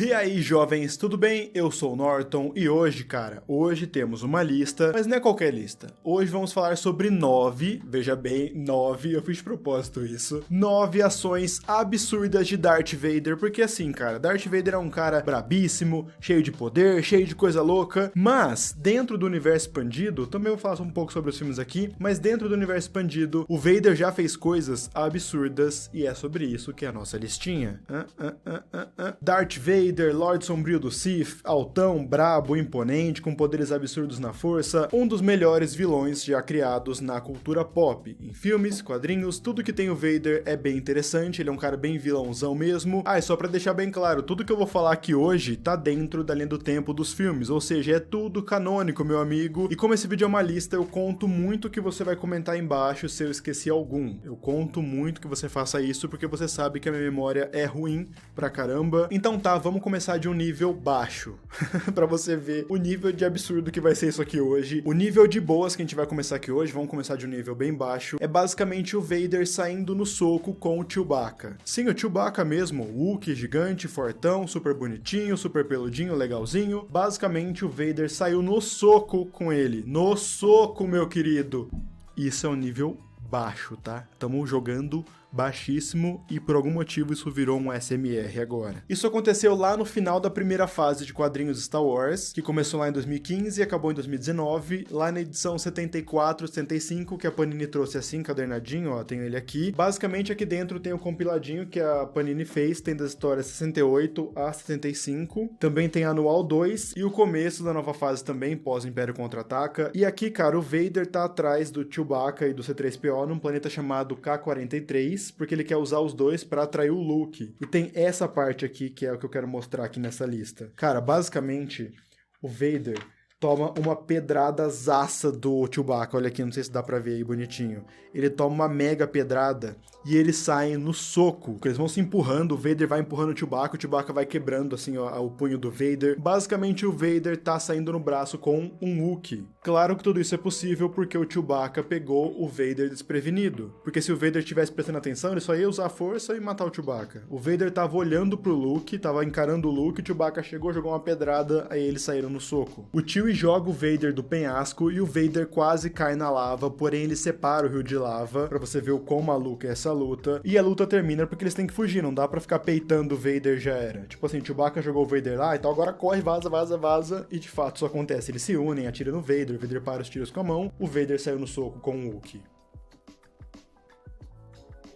E aí, jovens, tudo bem? Eu sou o Norton e hoje, cara, temos uma lista, mas não é qualquer lista. Hoje vamos falar sobre 9, veja bem, 9, eu fiz de propósito isso, 9 ações absurdas de Darth Vader, porque assim, cara, Darth Vader é um cara brabíssimo, cheio de poder, cheio de coisa louca, mas dentro do universo expandido, também vou falar um pouco sobre os filmes aqui, mas dentro do universo expandido, o Vader já fez coisas absurdas e é sobre isso que é a nossa listinha. Darth Vader, Lorde Sombrio do Sith, altão, brabo, imponente, com poderes absurdos na força, um dos melhores vilões já criados na cultura pop. Em filmes, quadrinhos, tudo que tem o Vader é bem interessante, ele é um cara bem vilãozão mesmo. E só pra deixar bem claro, tudo que eu vou falar aqui hoje tá dentro da linha do tempo dos filmes, ou seja, é tudo canônico, meu amigo. E como esse vídeo é uma lista, eu conto muito que você vai comentar aí embaixo se eu esqueci algum. Eu conto muito que você faça isso, porque você sabe que a minha memória é ruim pra caramba. Então tá, vamos começar de um nível baixo, pra você ver o nível de absurdo que vai ser isso aqui hoje. O nível de boas que a gente vai começar aqui hoje, vamos começar de um nível bem baixo, é basicamente o Vader saindo no soco com o Chewbacca. Sim, o Chewbacca mesmo, o Wookiee gigante, fortão, super bonitinho, super peludinho, legalzinho. Basicamente o Vader saiu no soco com ele. No soco, meu querido. Isso é um nível baixo, tá? Estamos jogando baixíssimo e por algum motivo isso virou um SMR agora. Isso aconteceu lá no final da primeira fase de quadrinhos Star Wars, que começou lá em 2015 e acabou em 2019, lá na edição 74, 75, que a Panini trouxe assim, encadernadinho, ó, tenho ele aqui. Basicamente aqui dentro tem o compiladinho que a Panini fez, tem das histórias 68 a 75, também tem a Anual 2 e o começo da nova fase também, pós-Império Contra-Ataca. E aqui, cara, o Vader tá atrás do Chewbacca e do C-3PO num planeta chamado K-43, porque ele quer usar os dois pra atrair o Luke. E tem essa parte aqui, que é o que eu quero mostrar aqui nessa lista. Cara, basicamente, o Vader toma uma pedradazaça do Chewbacca. Olha aqui, não sei se dá pra ver aí bonitinho. Ele toma uma mega pedrada e eles saem no soco. Eles vão se empurrando, o Vader vai empurrando o Chewbacca vai quebrando assim ó, o punho do Vader. Basicamente o Vader tá saindo no braço com um Wookiee. Claro que tudo isso é possível porque o Chewbacca pegou o Vader desprevenido. Porque se o Vader tivesse prestando atenção, ele só ia usar a força e matar o Chewbacca. O Vader tava olhando pro Luke, tava encarando o Luke, o Chewbacca chegou, jogou uma pedrada, aí eles saíram no soco. O Chewie joga o Vader do penhasco e o Vader quase cai na lava, porém ele separa o rio de lava, pra você ver o quão maluco é essa luta. E a luta termina porque eles têm que fugir, não dá pra ficar peitando o Vader, já era. Tipo assim, o Chewbacca jogou o Vader lá, então agora corre, vaza, e de fato isso acontece. Eles se unem, atiram no Vader, o Vader para os tiros com a mão, o Vader saiu no soco com o Wookiee.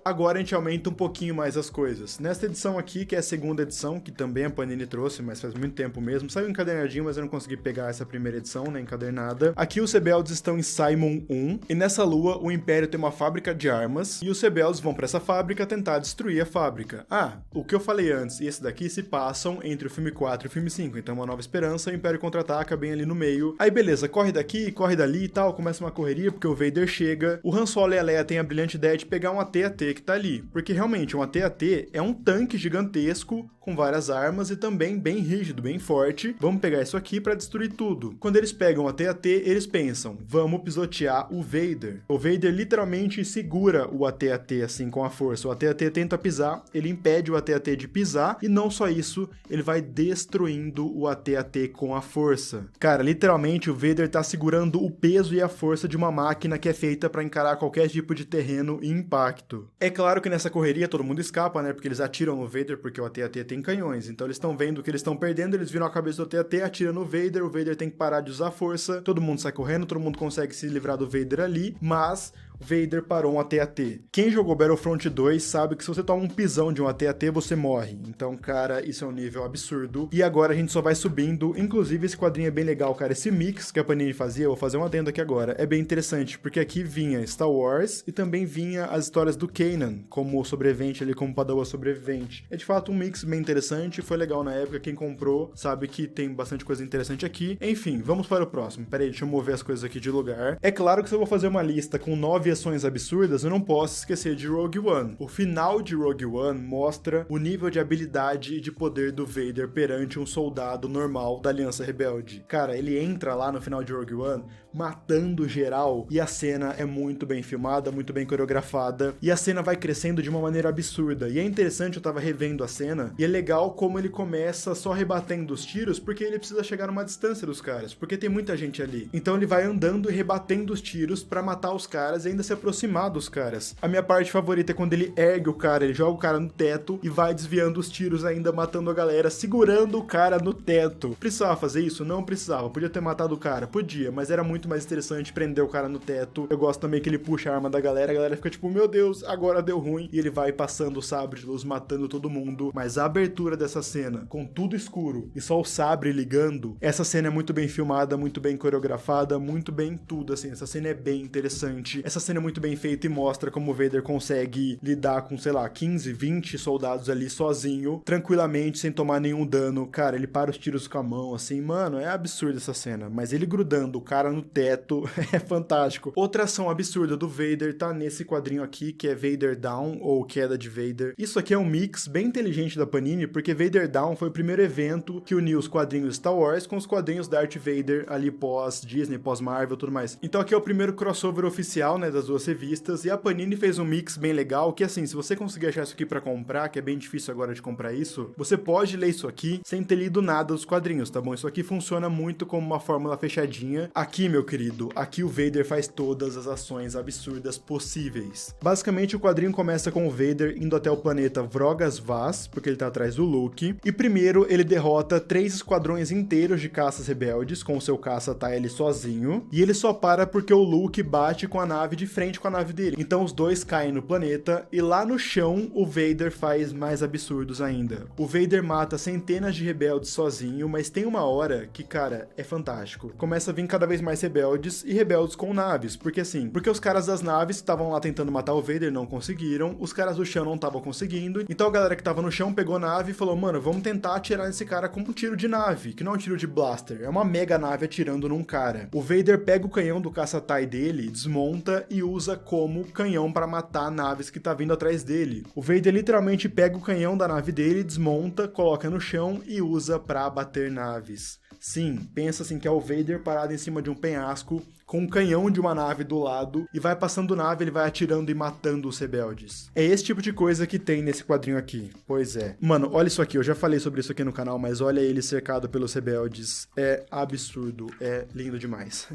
Agora a gente aumenta um pouquinho mais as coisas. Nesta edição aqui, que é a segunda edição, que também a Panini trouxe, mas faz muito tempo mesmo, saiu encadernadinho, mas eu não consegui pegar essa primeira edição, né, encadernada. Aqui os rebeldes estão em Simon 1, e nessa lua o Império tem uma fábrica de armas, e os rebeldes vão pra essa fábrica tentar destruir a fábrica. O que eu falei antes e esse daqui se passam entre o filme 4 e o filme 5, então Uma Nova Esperança, o Império Contra-Ataca bem ali no meio. Aí beleza, corre daqui, corre dali e tal, começa uma correria, porque o Vader chega, o Han Solo e a Leia têm a brilhante ideia de pegar um AT-AT que tá ali, porque realmente um AT-AT é um tanque gigantesco com várias armas e também bem rígido, bem forte. Vamos pegar isso aqui pra destruir tudo. Quando eles pegam o AT-AT, eles pensam, vamos pisotear o Vader. O Vader literalmente segura o AT-AT assim com a força. O AT-AT tenta pisar, ele impede o AT-AT de pisar e não só isso, ele vai destruindo o AT-AT com a força. Cara, literalmente o Vader tá segurando o peso e a força de uma máquina que é feita pra encarar qualquer tipo de terreno e impacto. É claro que nessa correria todo mundo escapa, né? Porque eles atiram no Vader, porque o AT-AT tem canhões. Então eles estão vendo que eles estão perdendo, eles viram a cabeça do AT-AT, atiram no Vader, o Vader tem que parar de usar força, todo mundo sai correndo, todo mundo consegue se livrar do Vader ali, mas Vader parou um AT-AT. Quem jogou Battlefront 2 sabe que se você toma um pisão de um AT-AT, você morre. Então, cara, isso é um nível absurdo. E agora a gente só vai subindo. Inclusive, esse quadrinho é bem legal, cara. Esse mix que a Panini fazia, eu vou fazer um adendo aqui agora, é bem interessante, porque aqui vinha Star Wars e também vinha as histórias do Kanan, como sobrevivente ali, como Padawan sobrevivente. É de fato um mix bem interessante, foi legal na época. Quem comprou sabe que tem bastante coisa interessante aqui. Enfim, vamos para o próximo. Pera aí, deixa eu mover as coisas aqui de lugar. É claro que se eu vou fazer uma lista com 9 9 ações absurdas, eu não posso esquecer de Rogue One. O final de Rogue One mostra o nível de habilidade e de poder do Vader perante um soldado normal da Aliança Rebelde. Cara, ele entra lá no final de Rogue One matando geral, e a cena é muito bem filmada, muito bem coreografada, e a cena vai crescendo de uma maneira absurda. E é interessante, eu tava revendo a cena, e é legal como ele começa só rebatendo os tiros, porque ele precisa chegar numa distância dos caras, porque tem muita gente ali. Então ele vai andando e rebatendo os tiros pra matar os caras e ainda se aproximar dos caras. A minha parte favorita é quando ele ergue o cara, ele joga o cara no teto e vai desviando os tiros ainda, matando a galera, segurando o cara no teto. Precisava fazer isso? Não precisava. Podia ter matado o cara? Podia, mas era muito mais interessante prender o cara no teto. Eu gosto também que ele puxa a arma da galera, a galera fica tipo, meu Deus, agora deu ruim, e ele vai passando o sabre de luz, matando todo mundo. Mas a abertura dessa cena, com tudo escuro e só o sabre ligando, essa cena é muito bem filmada, muito bem coreografada, muito bem tudo, assim, essa cena é bem interessante, essa cena é muito bem feita e mostra como o Vader consegue lidar com, sei lá, 15, 20 soldados ali sozinho, tranquilamente, sem tomar nenhum dano. Cara, ele para os tiros com a mão, assim, mano, é absurdo essa cena, mas ele grudando o cara no teto é fantástico. Outra ação absurda do Vader tá nesse quadrinho aqui, que é Vader Down, ou Queda de Vader. Isso aqui é um mix bem inteligente da Panini, porque Vader Down foi o primeiro evento que uniu os quadrinhos Star Wars com os quadrinhos Darth Vader ali pós-Disney, pós-Marvel e tudo mais. Então aqui é o primeiro crossover oficial, né, das duas revistas, e a Panini fez um mix bem legal, que assim, se você conseguir achar isso aqui pra comprar, que é bem difícil agora de comprar isso, você pode ler isso aqui sem ter lido nada dos quadrinhos, tá bom? Isso aqui funciona muito como uma fórmula fechadinha. Aqui, meu querido, aqui o Vader faz todas as ações absurdas possíveis. Basicamente, o quadrinho começa com o Vader indo até o planeta Vrogas Vaz, porque ele tá atrás do Luke, e primeiro ele derrota 3 esquadrões inteiros de caças rebeldes, com o seu caça tá ele sozinho, e ele só para porque o Luke bate com a nave de frente com a nave dele. Então os dois caem no planeta, e lá no chão o Vader faz mais absurdos ainda. O Vader mata centenas de rebeldes sozinho, mas tem uma hora que, cara, é fantástico. Começa a vir cada vez mais rebeldes, e rebeldes com naves, porque os caras das naves estavam lá tentando matar o Vader, não conseguiram, os caras do chão não estavam conseguindo, então a galera que tava no chão pegou a nave e falou, mano, vamos tentar atirar nesse cara com um tiro de nave, que não é um tiro de blaster, é uma mega nave atirando num cara. O Vader pega o canhão do caça-tai dele, desmonta e usa como canhão pra matar naves que tá vindo atrás dele. O Vader literalmente pega o canhão da nave dele, desmonta, coloca no chão e usa pra bater naves. Sim, pensa assim que é o Vader parado em cima de um penhasco, com um canhão de uma nave do lado, e vai passando nave, ele vai atirando e matando os rebeldes. É esse tipo de coisa que tem nesse quadrinho aqui. Pois é. Mano, olha isso aqui, eu já falei sobre isso aqui no canal, mas olha ele cercado pelos rebeldes. É absurdo, é lindo demais.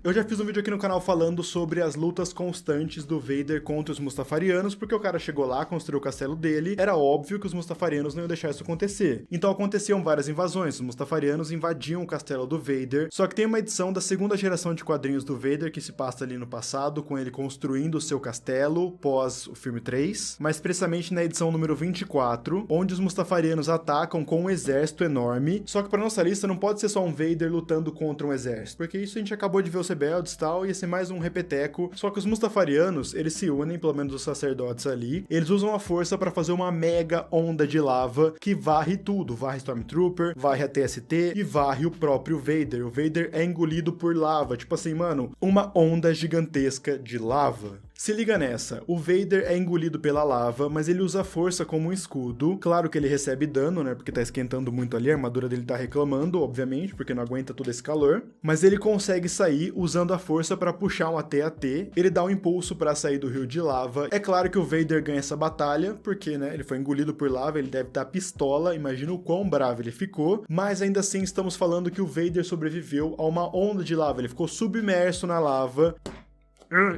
Eu já fiz um vídeo aqui no canal falando sobre as lutas constantes do Vader contra os Mustafarianos, porque o cara chegou lá, construiu o castelo dele, era óbvio que os Mustafarianos não iam deixar isso acontecer. Então aconteciam várias invasões, os Mustafarianos invadiam o castelo do Vader, só que tem uma edição da segunda geração de quadrinhos do Vader que se passa ali no passado, com ele construindo o seu castelo pós o filme 3, mas precisamente na edição número 24, onde os Mustafarianos atacam com um exército enorme, só que pra nossa lista não pode ser só um Vader lutando contra um exército, porque isso a gente acabou de ver os rebeldes e tal, ia ser mais um repeteco, só que os Mustafarianos, eles se unem, pelo menos os sacerdotes ali, eles usam a força pra fazer uma mega onda de lava que varre tudo, varre Stormtrooper, varre a TST e varre o próprio Vader. O Vader é engolido por lava, tipo assim, mano, uma onda gigantesca de lava. Se liga nessa, o Vader é engolido pela lava, mas ele usa a força como um escudo. Claro que ele recebe dano, né, porque tá esquentando muito ali, a armadura dele tá reclamando, obviamente, porque não aguenta todo esse calor. Mas ele consegue sair usando a força pra puxar um AT-AT, ele dá um impulso pra sair do rio de lava. É claro que o Vader ganha essa batalha, porque, né, ele foi engolido por lava, ele deve estar pistola, imagina o quão bravo ele ficou. Mas ainda assim estamos falando que o Vader sobreviveu a uma onda de lava, ele ficou submerso na lava.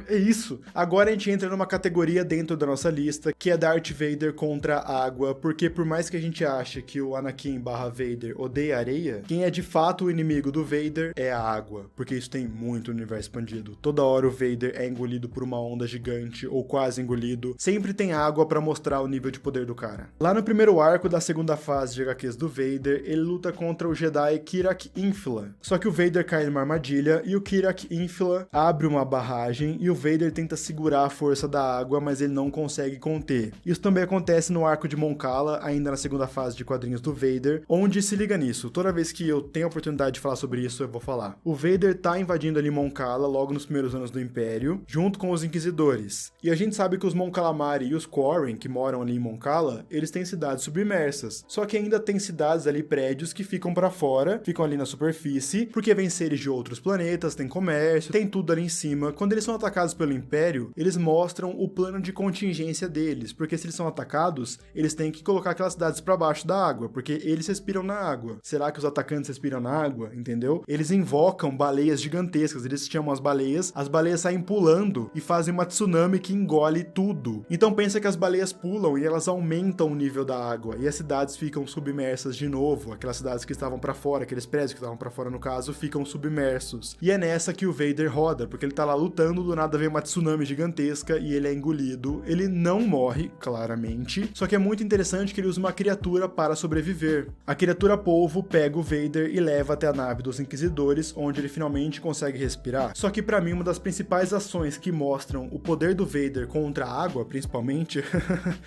É isso. Agora a gente entra numa categoria dentro da nossa lista, que é Darth Vader contra a água, porque por mais que a gente ache que o Anakin / Vader odeia areia, quem é de fato o inimigo do Vader é a água, porque isso tem muito no universo expandido. Toda hora o Vader é engolido por uma onda gigante, ou quase engolido. Sempre tem água pra mostrar o nível de poder do cara. Lá no primeiro arco da segunda fase de HQs do Vader, ele luta contra o Jedi Kirak Infila. Só que o Vader cai numa armadilha, e o Kirak Infila abre uma barragem imagem e o Vader tenta segurar a força da água, mas ele não consegue conter. Isso também acontece no arco de Mon Cala, ainda na segunda fase de quadrinhos do Vader, onde, se liga nisso, toda vez que eu tenho a oportunidade de falar sobre isso, eu vou falar. O Vader tá invadindo ali Mon Cala logo nos primeiros anos do Império, junto com os Inquisidores. E a gente sabe que os Mon Calamari e os Quarren, que moram ali em Mon Cala, eles têm cidades submersas. Só que ainda tem cidades ali, prédios que ficam pra fora, ficam ali na superfície, porque vêm seres de outros planetas, tem comércio, tem tudo ali em cima. Quando eles são atacados pelo Império, eles mostram o plano de contingência deles, porque se eles são atacados, eles têm que colocar aquelas cidades pra baixo da água, porque eles respiram na água. Será que os atacantes respiram na água? Entendeu? Eles invocam baleias gigantescas, eles chamam as baleias saem pulando e fazem uma tsunami que engole tudo. Então pensa que as baleias pulam e elas aumentam o nível da água, e as cidades ficam submersas de novo, aquelas cidades que estavam pra fora, aqueles prédios que estavam pra fora no caso, ficam submersos. E é nessa que o Vader roda, porque ele tá lá lutando, do nada vem uma tsunami gigantesca e ele é engolido. Ele não morre, claramente, só que é muito interessante que ele usa uma criatura para sobreviver. A criatura polvo pega o Vader e leva até a nave dos Inquisidores, onde ele finalmente consegue respirar. Só que pra mim, uma das principais ações que mostram o poder do Vader contra a água, principalmente,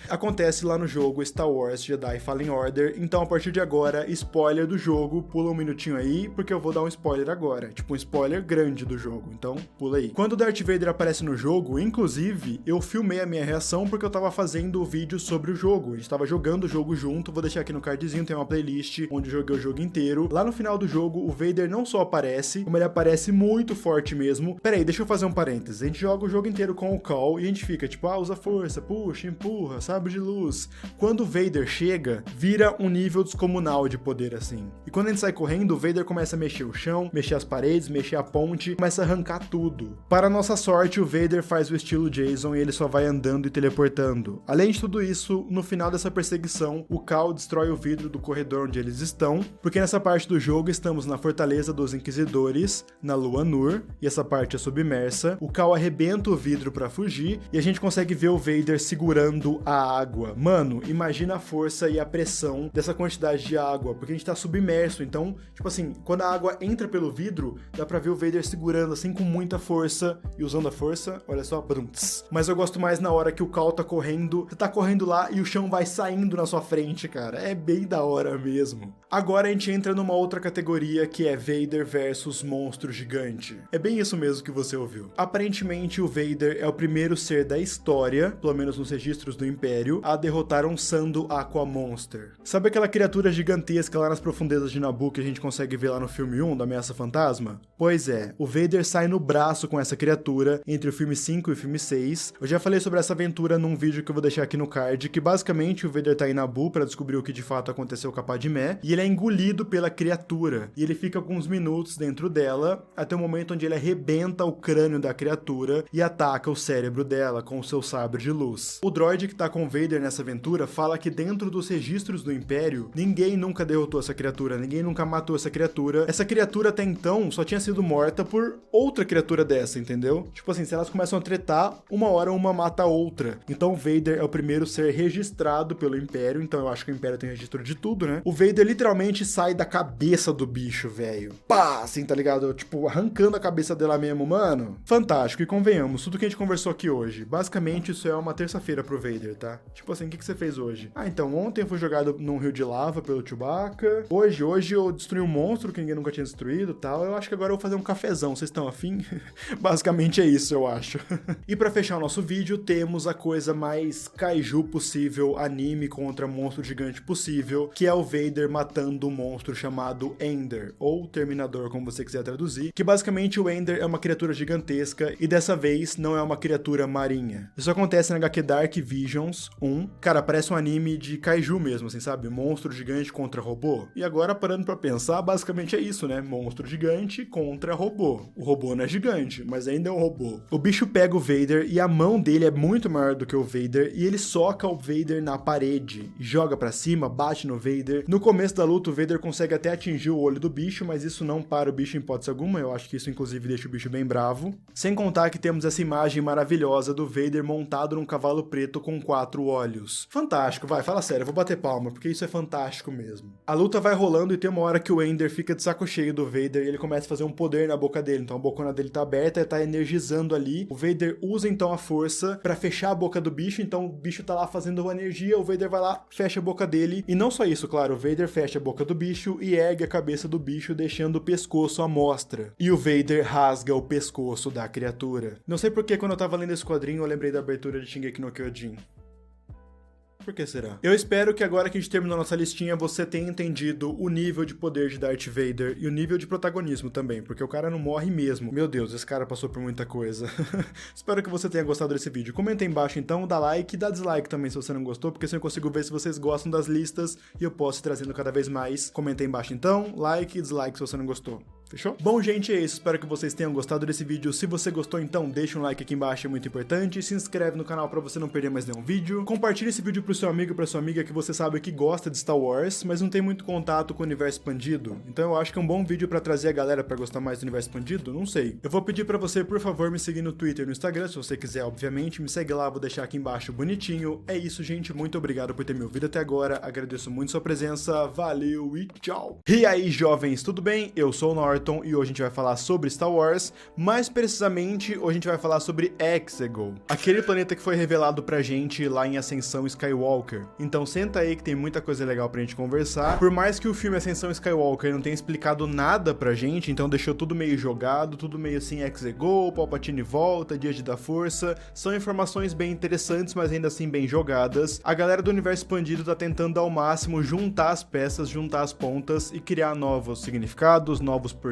acontece lá no jogo Star Wars Jedi Fallen Order. Então, a partir de agora, spoiler do jogo, pula um minutinho aí, porque eu vou dar um spoiler agora, tipo um spoiler grande do jogo, então pula aí. Quando o Darth Vader aparece no jogo, inclusive, eu filmei a minha reação porque eu tava fazendo o vídeo sobre o jogo, a gente tava jogando o jogo junto, vou deixar aqui no cardzinho, tem uma playlist onde eu joguei o jogo inteiro. Lá no final do jogo, o Vader não só aparece, como ele aparece muito forte mesmo. Pera aí, deixa eu fazer um parênteses, a gente joga o jogo inteiro com o Cal e a gente fica tipo, usa força, puxa, empurra, sabre de luz. Quando o Vader chega, vira um nível descomunal de poder assim. E quando a gente sai correndo, o Vader começa a mexer o chão, mexer as paredes, mexer a ponte, começa a arrancar tudo. Para nossa sorte, o Vader faz o estilo Jason e ele só vai andando e teleportando. Além de tudo isso, no final dessa perseguição, o Cal destrói o vidro do corredor onde eles estão, porque nessa parte do jogo estamos na Fortaleza dos Inquisidores, na Lua Nur, e essa parte é submersa. O Cal arrebenta o vidro pra fugir, e a gente consegue ver o Vader segurando a água. Mano, imagina a força e a pressão dessa quantidade de água, porque a gente tá submerso, então, tipo assim, quando a água entra pelo vidro, dá pra ver o Vader segurando assim com muita força, e usando a força, olha só, brunts. Mas eu gosto mais na hora que o Cal tá correndo, você tá correndo lá e o chão vai saindo na sua frente, cara, é bem da hora mesmo. Agora a gente entra numa outra categoria que é Vader versus monstro gigante. É bem isso mesmo que você ouviu. Aparentemente o Vader é o primeiro ser da história, pelo menos nos registros do Império, a derrotar um Sando Aqua Monster. Sabe aquela criatura gigantesca lá nas profundezas de Naboo que a gente consegue ver lá no filme 1 da Ameaça Fantasma? Pois é, o Vader sai no braço com essa criatura entre o filme 5 e o filme 6. Eu já falei sobre essa aventura num vídeo que eu vou deixar aqui no card, que basicamente o Vader tá em Naboo pra descobrir o que de fato aconteceu com a Padmé, e ele é engolido pela criatura, e ele fica alguns minutos dentro dela, até o momento onde ele arrebenta o crânio da criatura e ataca o cérebro dela com o seu sabre de luz. O droid que tá com o Vader nessa aventura fala que dentro dos registros do Império, ninguém nunca derrotou essa criatura, ninguém nunca matou essa criatura. Essa criatura até então só tinha sido morta por outra criatura dessa, entendeu? Tipo assim, se elas começam a tretar, uma hora uma mata a outra. Então o Vader é o primeiro ser registrado pelo Império, então eu acho que o Império tem registro de tudo, né? O Vader literalmente sai da cabeça do bicho, velho. Pá, assim, tá ligado? Tipo, arrancando a cabeça dela mesmo, mano. Fantástico, e convenhamos, tudo que a gente conversou aqui hoje, basicamente isso é uma terça-feira pro Vader, tá? Tipo assim, o que você fez hoje? Então, ontem eu fui jogado num rio de lava pelo Chewbacca. Hoje eu destruí um monstro que ninguém nunca tinha destruído e tal. Eu acho que agora eu vou fazer um cafezão, vocês estão afim? Basicamente é isso, eu acho. E pra fechar o nosso vídeo, temos a coisa mais kaiju possível, anime contra monstro gigante possível, que é o Vader matando um monstro chamado Ender, ou Terminador, como você quiser traduzir, que basicamente o Ender é uma criatura gigantesca, e dessa vez não é uma criatura marinha. Isso acontece na HQ Dark Visions 1. Cara, parece um anime de kaiju mesmo, assim, sabe? Monstro gigante contra robô. E agora, parando pra pensar, basicamente é isso, né? Monstro gigante contra robô. O robô não é gigante, mas ainda é um robô. O bicho pega o Vader e a mão dele é muito maior do que o Vader, e ele soca o Vader na parede, joga pra cima, bate no Vader. No começo da luta, o Vader consegue até atingir o olho do bicho, mas isso não para o bicho em hipótese alguma. Eu acho que isso, inclusive, deixa o bicho bem bravo. Sem contar que temos essa imagem maravilhosa do Vader montado num cavalo preto com 4 olhos. Fantástico, vai, fala sério, eu vou bater palma, porque isso é fantástico mesmo. A luta vai rolando e tem uma hora que o Ender fica de saco cheio do Vader e ele começa a fazer um poder na boca dele, então a bocona dele tá aberta e tá energizando ali. O Vader usa então a força pra fechar a boca do bicho, então o bicho tá lá fazendo uma energia, o Vader vai lá, fecha a boca dele. E não só isso, claro, o Vader fecha a boca do bicho e ergue a cabeça do bicho, deixando o pescoço à mostra. E o Vader rasga o pescoço da criatura. Não sei porque quando eu tava lendo esse quadrinho eu lembrei da abertura de Shingeki no Kyojin. Por que será? Eu espero que agora que a gente terminou nossa listinha, você tenha entendido o nível de poder de Darth Vader e o nível de protagonismo também, porque o cara não morre mesmo. Meu Deus, esse cara passou por muita coisa. Espero que você tenha gostado desse vídeo. Comenta aí embaixo então, dá like e dá dislike também se você não gostou, porque assim eu consigo ver se vocês gostam das listas e eu posso ir trazendo cada vez mais. Comenta aí embaixo então, like e dislike se você não gostou. Fechou? Bom, gente, é isso. Espero que vocês tenham gostado desse vídeo. Se você gostou, então deixa um like aqui embaixo, é muito importante. Se inscreve no canal pra você não perder mais nenhum vídeo. Compartilha esse vídeo pro seu amigo e pra sua amiga que você sabe que gosta de Star Wars, mas não tem muito contato com o universo expandido. Então eu acho que é um bom vídeo pra trazer a galera pra gostar mais do universo expandido. Não sei. Eu vou pedir pra você, por favor, me seguir no Twitter e no Instagram, se você quiser, obviamente. Me segue lá, vou deixar aqui embaixo bonitinho. É isso, gente. Muito obrigado por ter me ouvido até agora. Agradeço muito sua presença. Valeu e tchau. E aí, jovens, tudo bem? Eu sou o Norton e hoje a gente vai falar sobre Star Wars, mais precisamente, hoje a gente vai falar sobre Exegol, aquele planeta que foi revelado pra gente lá em Ascensão Skywalker. Então senta aí que tem muita coisa legal pra gente conversar. Por mais que o filme Ascensão Skywalker não tenha explicado nada pra gente, então deixou tudo meio jogado, tudo meio assim, Exegol, Palpatine volta, Dias da Força, são informações bem interessantes, mas ainda assim bem jogadas. A galera do universo expandido tá tentando ao máximo juntar as peças, juntar as pontas e criar novos significados, novos porquês,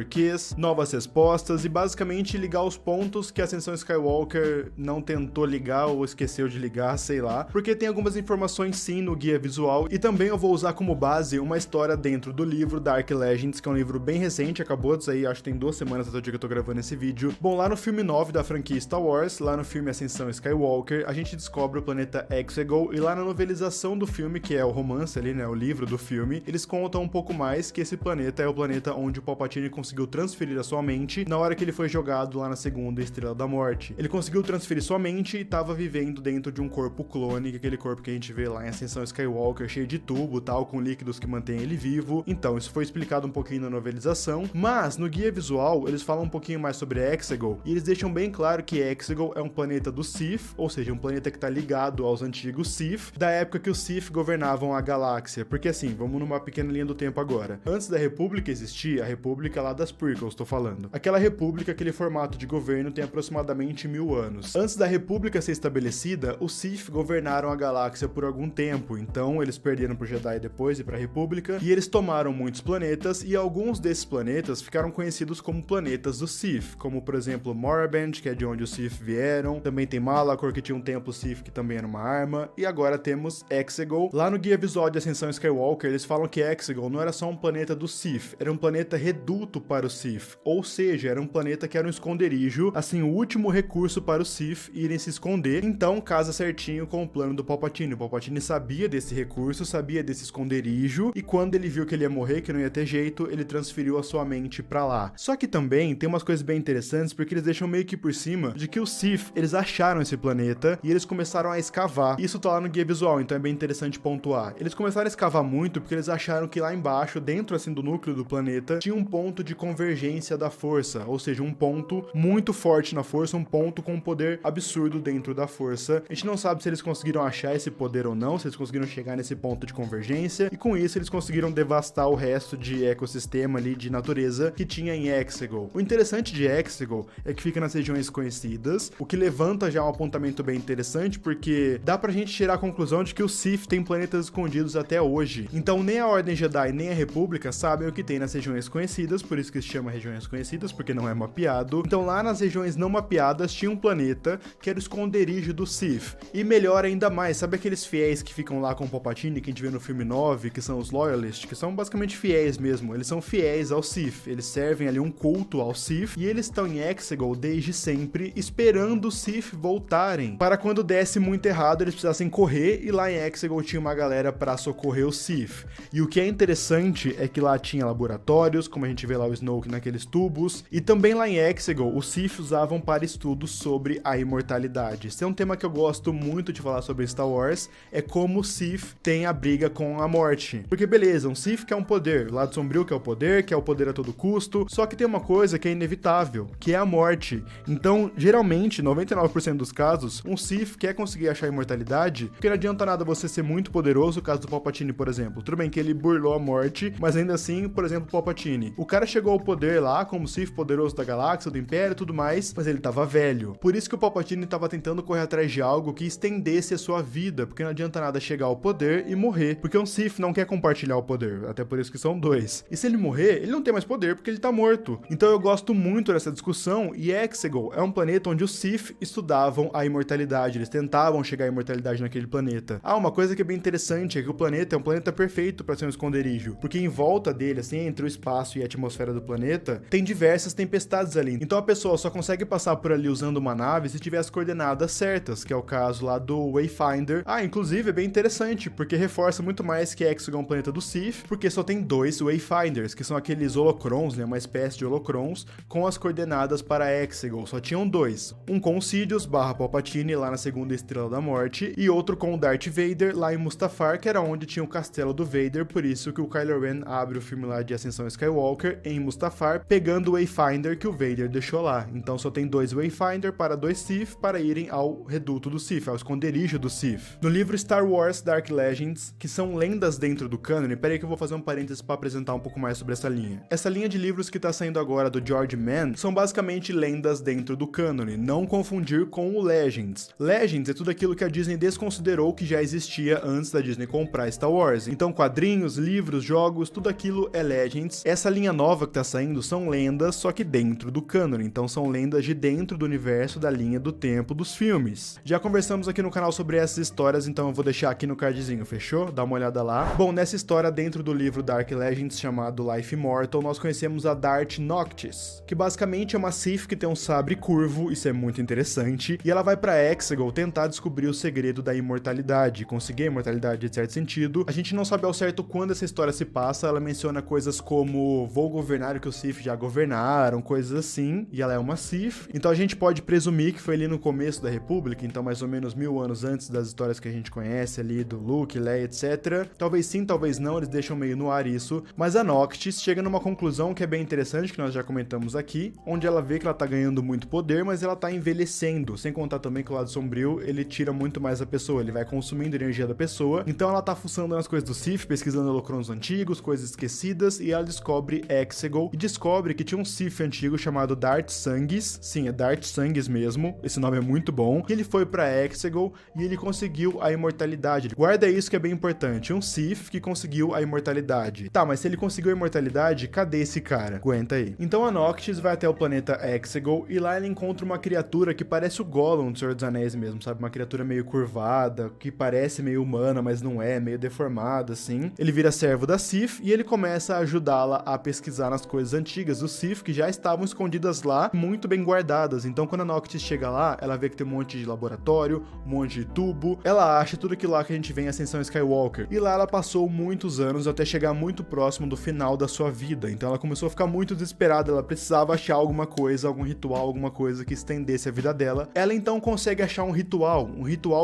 novas respostas e basicamente ligar os pontos que a Ascensão Skywalker não tentou ligar ou esqueceu de ligar, sei lá, porque tem algumas informações sim no guia visual e também eu vou usar como base uma história dentro do livro Dark Legends, que é um livro bem recente, acabou de sair, acho que tem 2 semanas até o dia que eu tô gravando esse vídeo. Bom, lá no filme 9 da franquia Star Wars, lá no filme Ascensão Skywalker, a gente descobre o planeta Exegol e lá na novelização do filme, que é o romance ali, né, o livro do filme, eles contam um pouco mais que esse planeta é o planeta onde o Palpatine conseguiu transferir a sua mente na hora que ele foi jogado lá na segunda Estrela da Morte. Ele conseguiu transferir sua mente e estava vivendo dentro de um corpo clone, aquele corpo que a gente vê lá em Ascensão Skywalker, cheio de tubo, tal, com líquidos que mantém ele vivo. Então, isso foi explicado um pouquinho na novelização, mas no guia visual eles falam um pouquinho mais sobre Exegol e eles deixam bem claro que Exegol é um planeta do Sith, ou seja, um planeta que está ligado aos antigos Sith, da época que os Sith governavam a galáxia. Porque assim, vamos numa pequena linha do tempo agora. Antes da República existir, a República lá das prequels, tô falando. Aquela república, aquele formato de governo tem aproximadamente 1000 anos. Antes da república ser estabelecida, os Sith governaram a galáxia por algum tempo, então eles perderam pro Jedi depois e pra república, e eles tomaram muitos planetas, e alguns desses planetas ficaram conhecidos como planetas dos Sith, como por exemplo Moraband, que é de onde os Sith vieram, também tem Malachor, que tinha um templo Sith que também era uma arma, e agora temos Exegol. Lá no guia visual de Ascensão Skywalker, eles falam que Exegol não era só um planeta dos Sith, era um planeta reduto para os Sith, ou seja, era um planeta que era um esconderijo, assim, o último recurso para os Sith irem se esconder, então casa certinho com o plano do Palpatine. O Palpatine sabia desse recurso, sabia desse esconderijo, e quando ele viu que ele ia morrer, que não ia ter jeito, ele transferiu a sua mente pra lá. Só que também tem umas coisas bem interessantes, porque eles deixam meio que por cima de que os Sith, eles acharam esse planeta, e eles começaram a escavar. Isso tá lá no guia visual, então é bem interessante pontuar. Eles começaram a escavar muito, porque eles acharam que lá embaixo, dentro assim do núcleo do planeta, tinha um ponto de convergência da força, ou seja, um ponto muito forte na força, um ponto com um poder absurdo dentro da força. A gente não sabe se eles conseguiram achar esse poder ou não, se eles conseguiram chegar nesse ponto de convergência, e com isso eles conseguiram devastar o resto de ecossistema ali, de natureza, que tinha em Exegol. O interessante de Exegol é que fica nas regiões conhecidas, o que levanta já um apontamento bem interessante, porque dá pra gente tirar a conclusão de que o Sith tem planetas escondidos até hoje. Então nem a Ordem Jedi, nem a República sabem o que tem nas regiões conhecidas, por isso que se chama regiões conhecidas, porque não é mapeado. Então lá nas regiões não mapeadas tinha um planeta que era o esconderijo do Sith. E melhor ainda mais, sabe aqueles fiéis que ficam lá com o Palpatine, que a gente vê no filme 9, que são os Loyalists, que são basicamente fiéis mesmo, eles são fiéis ao Sith, eles servem ali um culto ao Sith, e eles estão em Exegol desde sempre, esperando os Sith voltarem, para quando desse muito errado eles precisassem correr, e lá em Exegol tinha uma galera para socorrer os Sith. E o que é interessante é que lá tinha laboratórios, como a gente vê lá o Snoke naqueles tubos. E também lá em Exegol, os Sith usavam para estudos sobre a imortalidade. Esse é um tema que eu gosto muito de falar sobre Star Wars, é como o Sith tem a briga com a morte. Porque beleza, um Sith quer um poder, o lado sombrio quer o poder a todo custo, só que tem uma coisa que é inevitável, que é a morte. Então, geralmente, 99% dos casos, um Sith quer conseguir achar a imortalidade, porque não adianta nada você ser muito poderoso, o caso do Palpatine, por exemplo. Tudo bem que ele burlou a morte, mas ainda assim, por exemplo, o Palpatine. O cara chegou ao poder lá, como Sith poderoso da galáxia, do Império e tudo mais, mas ele tava velho. Por isso que o Palpatine tava tentando correr atrás de algo que estendesse a sua vida, porque não adianta nada chegar ao poder e morrer, porque um Sith não quer compartilhar o poder, até por isso que são dois. E se ele morrer, ele não tem mais poder porque ele tá morto. Então eu gosto muito dessa discussão, e Exegol é um planeta onde os Sith estudavam a imortalidade, eles tentavam chegar à imortalidade naquele planeta. Uma coisa que é bem interessante é que o planeta é um planeta perfeito para ser um esconderijo, porque em volta dele, assim, entre o espaço e a atmosfera do planeta, tem diversas tempestades ali. Então a pessoa só consegue passar por ali usando uma nave se tiver as coordenadas certas, que é o caso lá do Wayfinder. Inclusive é bem interessante, porque reforça muito mais que Exegol é um planeta do Sith, porque só tem 2 Wayfinders, que são aqueles holocrons, né, uma espécie de holocrons, com as coordenadas para Exegol. Só tinham 2. Um com Sidious / Palpatine, lá na segunda Estrela da Morte, e outro com o Darth Vader, lá em Mustafar, que era onde tinha o castelo do Vader, por isso que o Kylo Ren abre o filme lá de Ascensão Skywalker em Mustafar, pegando o Wayfinder que o Vader deixou lá. Então só tem 2 Wayfinder para 2 Sith para irem ao reduto do Sith, ao esconderijo do Sith. No livro Star Wars Dark Legends, que são lendas dentro do cânone, peraí que eu vou fazer um parênteses para apresentar um pouco mais sobre essa linha. Essa linha de livros que tá saindo agora do George Mann são basicamente lendas dentro do cânone, não confundir com o Legends. Legends é tudo aquilo que a Disney desconsiderou que já existia antes da Disney comprar Star Wars. Então quadrinhos, livros, jogos, tudo aquilo é Legends. Essa linha nova que tá saindo são lendas, só que dentro do cânone. Então são lendas de dentro do universo da linha do tempo dos filmes. Já conversamos aqui no canal sobre essas histórias, então eu vou deixar aqui no cardzinho, fechou? Dá uma olhada lá. Bom, nessa história dentro do livro Dark Legends chamado Life Immortal, nós conhecemos a Darth Noctis, que basicamente é uma Sith que tem um sabre curvo, isso é muito interessante, e ela vai pra Exegol tentar descobrir o segredo da imortalidade, conseguir a imortalidade de certo sentido. A gente não sabe ao certo quando essa história se passa, ela menciona coisas como vou governar o que os Sith já governaram, coisas assim, e ela é uma Sith, então a gente pode presumir que foi ali no começo da República, então mais ou menos 1000 anos antes das histórias que a gente conhece ali do Luke, Leia, etc. Talvez sim, talvez não, eles deixam meio no ar isso, mas a Noctis chega numa conclusão que é bem interessante, que nós já comentamos aqui, onde ela vê que ela tá ganhando muito poder, mas ela tá envelhecendo, sem contar também que o lado sombrio, ele tira muito mais a pessoa, ele vai consumindo energia da pessoa, então ela tá fuçando nas coisas do Sith, pesquisando holocrons antigos, coisas esquecidas, e ela descobre Exegol, e descobre que tinha um Sith antigo chamado Darth Sanguis, sim, é Darth Sanguis mesmo, esse nome é muito bom, que ele foi pra Exegol, e ele conseguiu a imortalidade. Guarda isso que é bem importante, um Sith que conseguiu a imortalidade. Tá, mas se ele conseguiu a imortalidade, cadê esse cara? Aguenta aí. Então a Noctis vai até o planeta Exegol, e lá ela encontra uma criatura que parece o Gollum do Senhor dos Anéis mesmo, sabe? Uma criatura meio curvada, que parece meio humana, mas não é, meio deformada, assim. Ele vira servo da Sith, e ele começa a ajudá-la a pesquisar nas coisas antigas do Sith, que já estavam escondidas lá, muito bem guardadas. Então quando a Noctis chega lá, ela vê que tem um monte de laboratório, um monte de tubo, ela acha tudo aquilo lá que a gente vê em Ascensão Skywalker. E lá ela passou muitos anos até chegar muito próximo do final da sua vida. Então ela começou a ficar muito desesperada, ela precisava achar alguma coisa, algum ritual, alguma coisa que estendesse a vida dela. Ela então consegue achar um ritual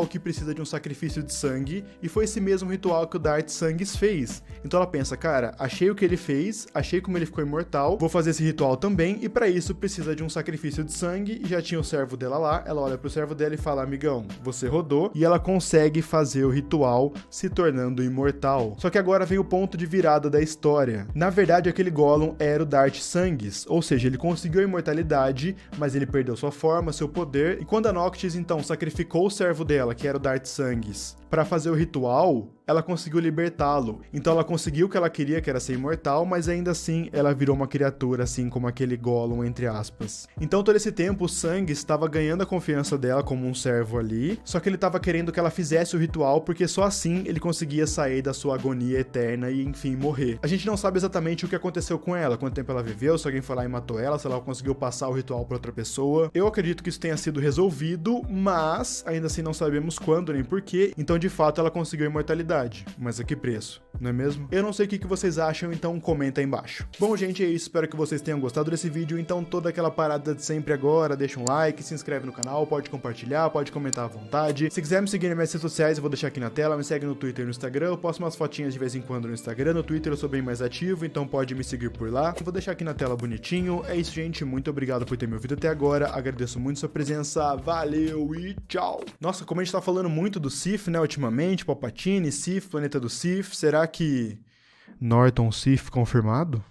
que precisa de um sacrifício de sangue, e foi esse mesmo ritual que o Darth Sanguis fez. Então ela pensa, cara, achei o que ele fez, achei como ele ficou imortal, vou fazer esse ritual também, e pra isso precisa de um sacrifício de sangue, e já tinha o servo dela lá, ela olha pro servo dela e fala, amigão, você rodou, e ela consegue fazer o ritual, se tornando imortal. Só que agora vem o ponto de virada da história. Na verdade, aquele Gollum era o Darth Sanguis, ou seja, ele conseguiu a imortalidade, mas ele perdeu sua forma, seu poder, e quando a Noctis então sacrificou o servo dela, que era o Darth Sanguis, para fazer o ritual, ela conseguiu libertá-lo. Então ela conseguiu o que ela queria, que era ser imortal, mas ainda assim ela virou uma criatura, assim como aquele Gollum, entre aspas. Então todo esse tempo o Sanguis estava ganhando a confiança dela como um servo ali, só que ele estava querendo que ela fizesse o ritual, porque só assim ele conseguia sair da sua agonia eterna e enfim morrer. A gente não sabe exatamente o que aconteceu com ela, quanto tempo ela viveu, se alguém foi lá e matou ela, se ela conseguiu passar o ritual para outra pessoa. Eu acredito que isso tenha sido resolvido, mas ainda assim não sabemos quando nem porquê, então de fato ela conseguiu a imortalidade. qualidade, mas a que preço? Não é mesmo? Eu não sei o que vocês acham, então comenta aí embaixo. Bom, gente, é isso. Espero que vocês tenham gostado desse vídeo. Então, toda aquela parada de sempre agora, deixa um like, se inscreve no canal, pode compartilhar, pode comentar à vontade. Se quiser me seguir nas minhas redes sociais, eu vou deixar aqui na tela. Me segue no Twitter e no Instagram. Eu posto umas fotinhas de vez em quando no Instagram. No Twitter eu sou bem mais ativo, então pode me seguir por lá. Eu vou deixar aqui na tela bonitinho. É isso, gente. Muito obrigado por ter me ouvido até agora. Agradeço muito sua presença. Valeu e tchau! Nossa, como a gente tá falando muito do Sith, né, ultimamente, Palpatine, Sith, Planeta do Sith, será que Norton Sith confirmado?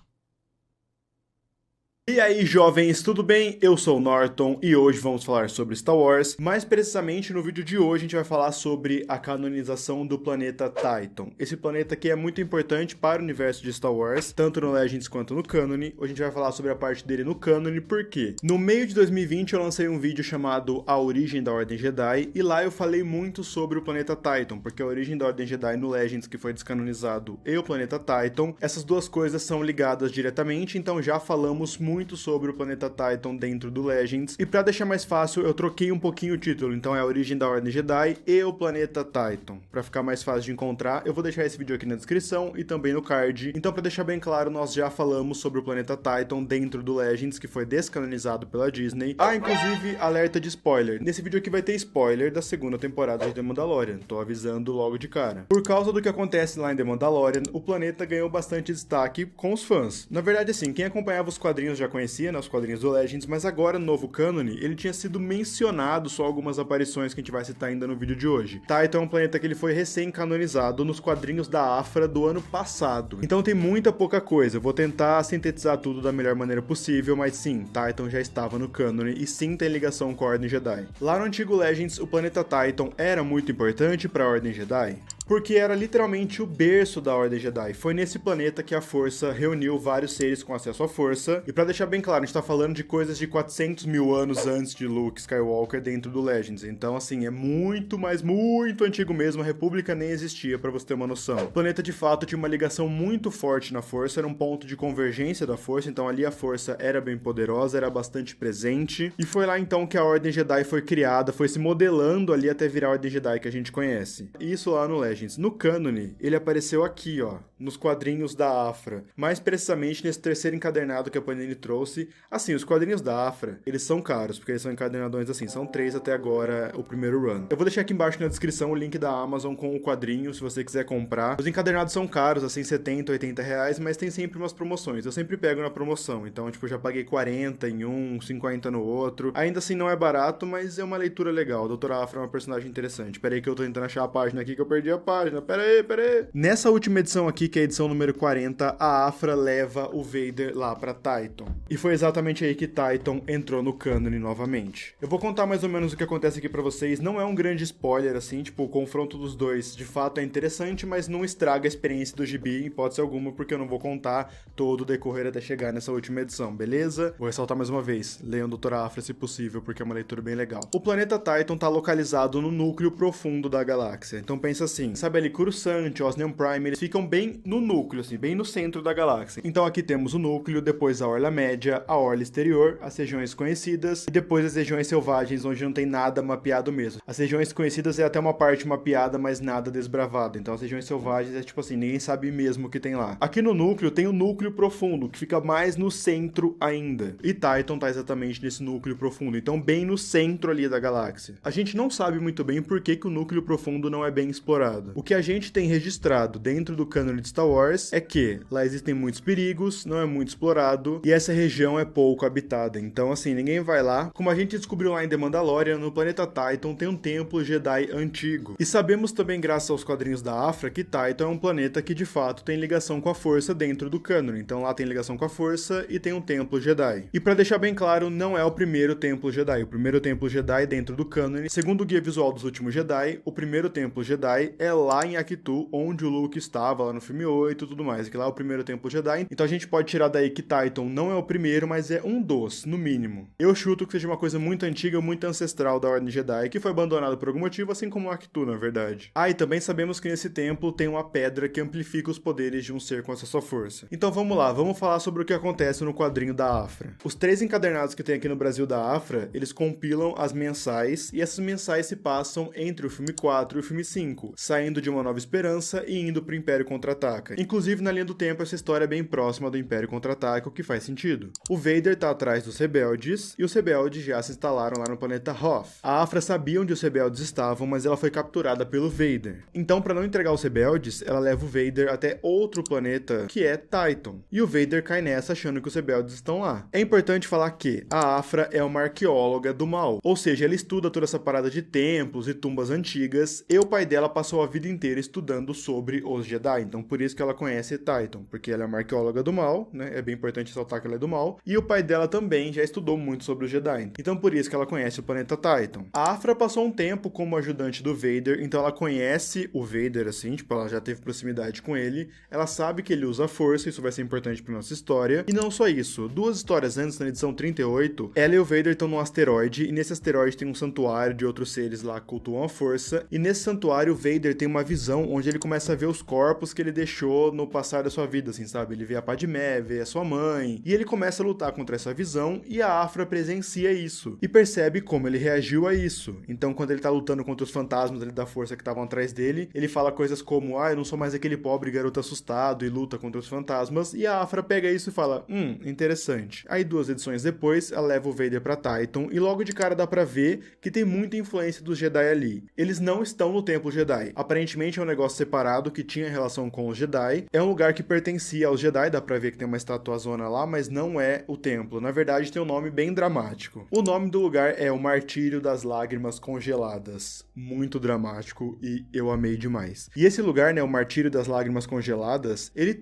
E aí, jovens, tudo bem? Eu sou o Norton e hoje vamos falar sobre Star Wars. Mais precisamente, no vídeo de hoje, a gente vai falar sobre a canonização do planeta Tython. Esse planeta que é muito importante para o universo de Star Wars, tanto no Legends quanto no Canon. Hoje a gente vai falar sobre a parte dele no Canon, porque no meio de 2020 eu lancei um vídeo chamado A Origem da Ordem Jedi, e lá eu falei muito sobre o planeta Tython, porque a origem da Ordem Jedi no Legends, que foi descanonizado, e o planeta Tython, essas duas coisas são ligadas diretamente, então já falamos muito sobre o planeta Tython dentro do Legends, e pra deixar mais fácil eu troquei um pouquinho o título, então é a Origem da Ordem Jedi e o planeta Tython. Pra ficar mais fácil de encontrar, eu vou deixar esse vídeo aqui na descrição e também no card. Então, pra deixar bem claro, nós já falamos sobre o planeta Tython dentro do Legends, que foi descanonizado pela Disney. Inclusive, alerta de spoiler. Nesse vídeo aqui vai ter spoiler da segunda temporada de The Mandalorian, tô avisando logo de cara. Por causa do que acontece lá em The Mandalorian, o planeta ganhou bastante destaque com os fãs. Na verdade, assim, quem acompanhava os quadrinhos já conhecia, né, os quadrinhos do Legends, mas agora no novo cânone, ele tinha sido mencionado, só algumas aparições que a gente vai citar ainda no vídeo de hoje. Tython é um planeta que ele foi recém-canonizado nos quadrinhos da Afra do ano passado. Então tem muita pouca coisa, eu vou tentar sintetizar tudo da melhor maneira possível, mas sim, Tython já estava no cânone e sim tem ligação com a Ordem Jedi. Lá no antigo Legends, o planeta Tython era muito importante para a Ordem Jedi, porque era literalmente o berço da Ordem Jedi. Foi nesse planeta que a Força reuniu vários seres com acesso à Força. E pra deixar bem claro, a gente tá falando de coisas de 400 mil anos antes de Luke Skywalker dentro do Legends. Então, assim, é muito, mas muito antigo mesmo. A República nem existia, pra você ter uma noção. O planeta, de fato, tinha uma ligação muito forte na Força. Era um ponto de convergência da Força. Então, ali a Força era bem poderosa, era bastante presente. E foi lá, então, que a Ordem Jedi foi criada. Foi se modelando ali até virar a Ordem Jedi que a gente conhece. Isso lá no Legends. No cânone, ele apareceu aqui, ó, nos quadrinhos da Afra. Mais precisamente nesse terceiro encadernado que a Panini trouxe. Assim, os quadrinhos da Afra, eles são caros, porque eles são encadernadões assim, são 3 até agora o primeiro run. Eu vou deixar aqui embaixo na descrição o link da Amazon com o quadrinho, se você quiser comprar. Os encadernados são caros, assim, 70, 80 reais, mas tem sempre umas promoções. Eu sempre pego na promoção, então, tipo, já paguei 40 em um, 50 no outro. Ainda assim, não é barato, mas é uma leitura legal. A Doutora Afra é uma personagem interessante. Pera aí que eu tô tentando achar a página aqui, que eu perdi a página. Pera aí. Nessa última edição aqui, que é a edição número 40, a Afra leva o Vader lá pra Tython. E foi exatamente aí que Tython entrou no cânone novamente. Eu vou contar mais ou menos o que acontece aqui pra vocês. Não é um grande spoiler, assim, tipo, o confronto dos dois de fato é interessante, mas não estraga a experiência do gibi, em hipótese alguma, porque eu não vou contar todo o decorrer até chegar nessa última edição, beleza? Vou ressaltar mais uma vez, leiam Doutora Afra se possível, porque é uma leitura bem legal. O planeta Tython tá localizado no núcleo profundo da galáxia. Então pensa assim, sabe ali, Coruscant, Osnium Prime, eles ficam bem no núcleo, assim, bem no centro da galáxia. Então aqui temos o núcleo, depois a orla média, a orla exterior, as regiões conhecidas, e depois as regiões selvagens, onde não tem nada mapeado mesmo. As regiões conhecidas é até uma parte mapeada, mas nada desbravada. Então as regiões selvagens é tipo assim, ninguém sabe mesmo o que tem lá. Aqui no núcleo tem o núcleo profundo, que fica mais no centro ainda. E Tython tá exatamente nesse núcleo profundo, então bem no centro ali da galáxia. A gente não sabe muito bem por que o núcleo profundo não é bem explorado. O que a gente tem registrado dentro do cânone de Star Wars é que lá existem muitos perigos, não é muito explorado, e essa região é pouco habitada. Então, assim, ninguém vai lá. Como a gente descobriu lá em The Mandalorian, no planeta Tython tem um templo Jedi antigo. E sabemos também, graças aos quadrinhos da Afra, que Tython é um planeta que, de fato, tem ligação com a Força dentro do cânone. Então lá tem ligação com a Força e tem um templo Jedi. E pra deixar bem claro, não é o primeiro templo Jedi. O primeiro templo Jedi dentro do cânone, segundo o guia visual dos últimos Jedi, o primeiro templo Jedi é lá em Ahch-To, onde o Luke estava lá no filme 8 e tudo mais, que lá é o primeiro templo Jedi. Então a gente pode tirar daí que Tython não é o primeiro, mas é um dos, no mínimo. Eu chuto que seja uma coisa muito antiga, muito ancestral da Ordem Jedi, que foi abandonada por algum motivo, assim como Ahch-To, na verdade. E também sabemos que nesse templo tem uma pedra que amplifica os poderes de um ser com acesso à força. Então vamos lá, vamos falar sobre o que acontece no quadrinho da Afra. Os 3 encadernados que tem aqui no Brasil da Afra, eles compilam as mensais, e essas mensais se passam entre o filme 4 e o filme 5. saindo de Uma Nova Esperança e indo pro Império Contra-Ataca. Inclusive, na linha do tempo, essa história é bem próxima do Império Contra-Ataca, o que faz sentido. O Vader tá atrás dos rebeldes, e os rebeldes já se instalaram lá no planeta Hoth. A Aphra sabia onde os rebeldes estavam, mas ela foi capturada pelo Vader. Então, para não entregar os rebeldes, ela leva o Vader até outro planeta, que é Tython. E o Vader cai nessa achando que os rebeldes estão lá. É importante falar que a Aphra é uma arqueóloga do mal, ou seja, ela estuda toda essa parada de templos e tumbas antigas, e o pai dela passou a vida inteira estudando sobre os Jedi, então por isso que ela conhece Tython, porque ela é uma arqueóloga do mal, né? É bem importante ressaltar que ela é do mal, e o pai dela também já estudou muito sobre os Jedi, então por isso que ela conhece o planeta Tython. A Aphra passou um tempo como ajudante do Vader, então ela conhece o Vader assim, tipo, ela já teve proximidade com ele, ela sabe que ele usa a força, isso vai ser importante pra nossa história, e não só isso, 2 histórias antes, na edição 38, ela e o Vader estão num asteroide, e nesse asteroide tem um santuário de outros seres lá que cultuam a força, e nesse santuário o Vader tem uma visão onde ele começa a ver os corpos que ele deixou no passar da sua vida, assim, sabe? Ele vê a Padmé, vê a sua mãe, e ele começa a lutar contra essa visão, e a Aphra presencia isso, e percebe como ele reagiu a isso. Então, quando ele tá lutando contra os fantasmas ali da força que estavam atrás dele, ele fala coisas como, eu não sou mais aquele pobre garoto assustado, e luta contra os fantasmas, e a Aphra pega isso e fala, interessante. Aí 2 edições depois, ela leva o Vader pra Tython, e logo de cara dá pra ver que tem muita influência dos Jedi ali. Eles não estão no Templo Jedi. Aparentemente é um negócio separado que tinha relação com os Jedi. É um lugar que pertencia aos Jedi, dá pra ver que tem uma estatuazona lá, mas não é o templo. Na verdade tem um nome bem dramático. O nome do lugar é o Martírio das Lágrimas Congeladas. Muito dramático e eu amei demais. E esse lugar, né, o Martírio das Lágrimas Congeladas, ele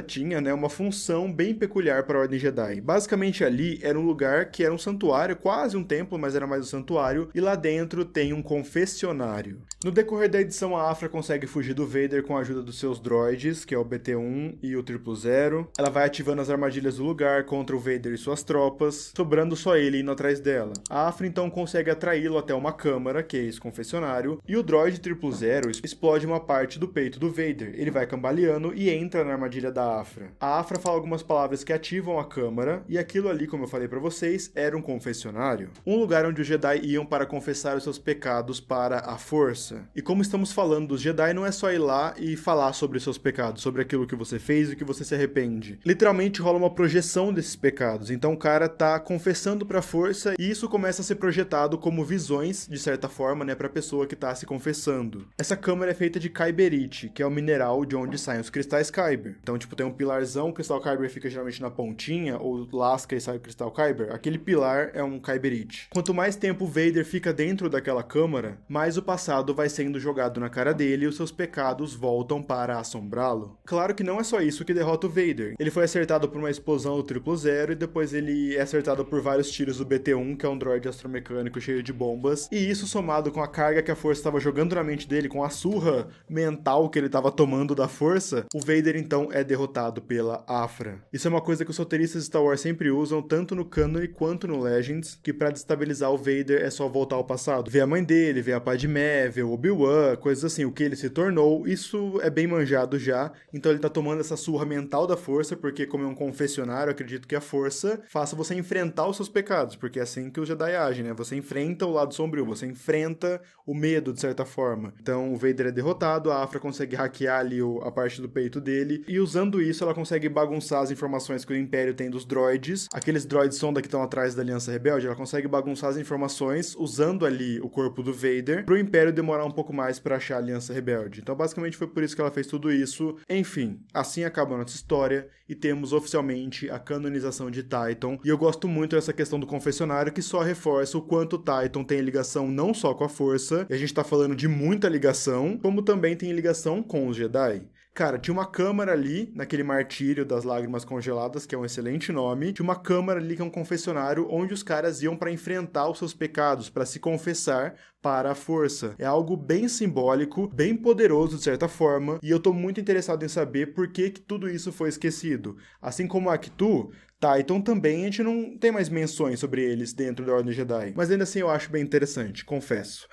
tinha, né, uma função bem peculiar para a Ordem Jedi. Basicamente ali era um lugar que era um santuário, quase um templo, mas era mais um santuário, e lá dentro tem um confessionário. No decorrer da edição, a Aphra consegue fugir do Vader com a ajuda dos seus droids, que é o BT-1 e o 000. Ela vai ativando as armadilhas do lugar contra o Vader e suas tropas, sobrando só ele indo atrás dela. A Aphra então consegue atraí-lo até uma câmara, que é esse confessionário, e o droid 000 explode uma parte do peito do Vader. Ele vai cambaleando e entra na armadilha da Aphra. A Aphra fala algumas palavras que ativam a câmara, e aquilo ali, como eu falei pra vocês, era um confessionário. Um lugar onde os Jedi iam para confessar os seus pecados para a força. E como estamos falando dos Jedi, não é só ir lá e falar sobre os seus pecados, sobre aquilo que você fez e que você se arrepende. Literalmente rola uma projeção desses pecados. Então o cara tá confessando pra força e isso começa a ser projetado como visões, de certa forma, né, pra pessoa que tá se confessando. Essa câmara é feita de Kyberite, que é o mineral de onde saem os cristais Kyber. Então, tipo, tem um pilarzão, o cristal Kyber fica geralmente na pontinha, ou lasca e sai o cristal Kyber. Aquele pilar é um Kyberite. Quanto mais tempo o Vader fica dentro daquela câmara, mais o passado vai sendo jogado na cara dele e os seus pecados voltam para assombrá-lo. Claro que não é só isso que derrota o Vader. Ele foi acertado por uma explosão do 000 e depois ele é acertado por vários tiros do BT-1, que é um droide astromecânico cheio de bombas. E isso somado com a carga que a força estava jogando na mente dele, com a surra mental que ele estava tomando da força, o Vader então é derrotado pela Aphra. Isso é uma coisa que os roteiristas de Star Wars sempre usam, tanto no Canon quanto no Legends, que para destabilizar o Vader é só voltar ao passado. Ver a mãe dele, ver a Padmé, ver o Obi-Wan, coisas assim, o que ele se tornou, isso é bem manjado já, então ele tá tomando essa surra mental da força, porque como é um confessionário, acredito que a força faça você enfrentar os seus pecados, porque é assim que os Jedi agem, né? Você enfrenta o lado sombrio, você enfrenta o medo, de certa forma. Então o Vader é derrotado, a Aphra consegue hackear ali a parte do peito dele, e usando isso ela consegue bagunçar as informações que o Império tem dos droids, aqueles droids sonda que estão atrás da Aliança Rebelde, ela consegue bagunçar as informações usando ali o corpo do Vader, pro Império demorar um pouco mais pra achar a Aliança Rebelde. Então basicamente foi por isso que ela fez tudo isso. Enfim, assim acaba a nossa história e temos oficialmente a canonização de Tython, e eu gosto muito dessa questão do confessionário, que só reforça o quanto Tython tem ligação não só com a força, e a gente tá falando de muita ligação, como também tem ligação com os Jedi. Cara, tinha uma câmara ali, naquele Martírio das Lágrimas Congeladas, que é um excelente nome. Tinha uma câmara ali que é um confessionário onde os caras iam para enfrentar os seus pecados, para se confessar para a força. É algo bem simbólico, bem poderoso de certa forma, e eu tô muito interessado em saber por que tudo isso foi esquecido. Assim como a Ahch-To, Tython também, a gente não tem mais menções sobre eles dentro da Ordem Jedi. Mas ainda assim eu acho bem interessante, confesso.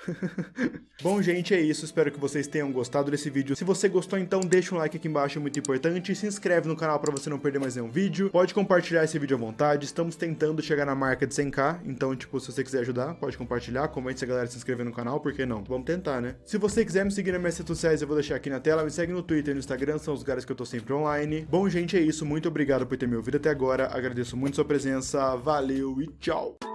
Bom, gente, é isso. Espero que vocês tenham gostado desse vídeo. Se você gostou, então deixa um like aqui embaixo, é muito importante. Se inscreve no canal para você não perder mais nenhum vídeo. Pode compartilhar esse vídeo à vontade. Estamos tentando chegar na marca de 100k. Então, tipo, se você quiser ajudar, pode compartilhar. Comente se a galera se inscreveu no canal, por que não? Vamos tentar, né? Se você quiser me seguir nas minhas redes sociais, eu vou deixar aqui na tela. Me segue no Twitter e no Instagram, são os lugares que eu tô sempre online. Bom, gente, é isso. Muito obrigado por ter me ouvido até agora. Agradeço muito sua presença. Valeu e tchau!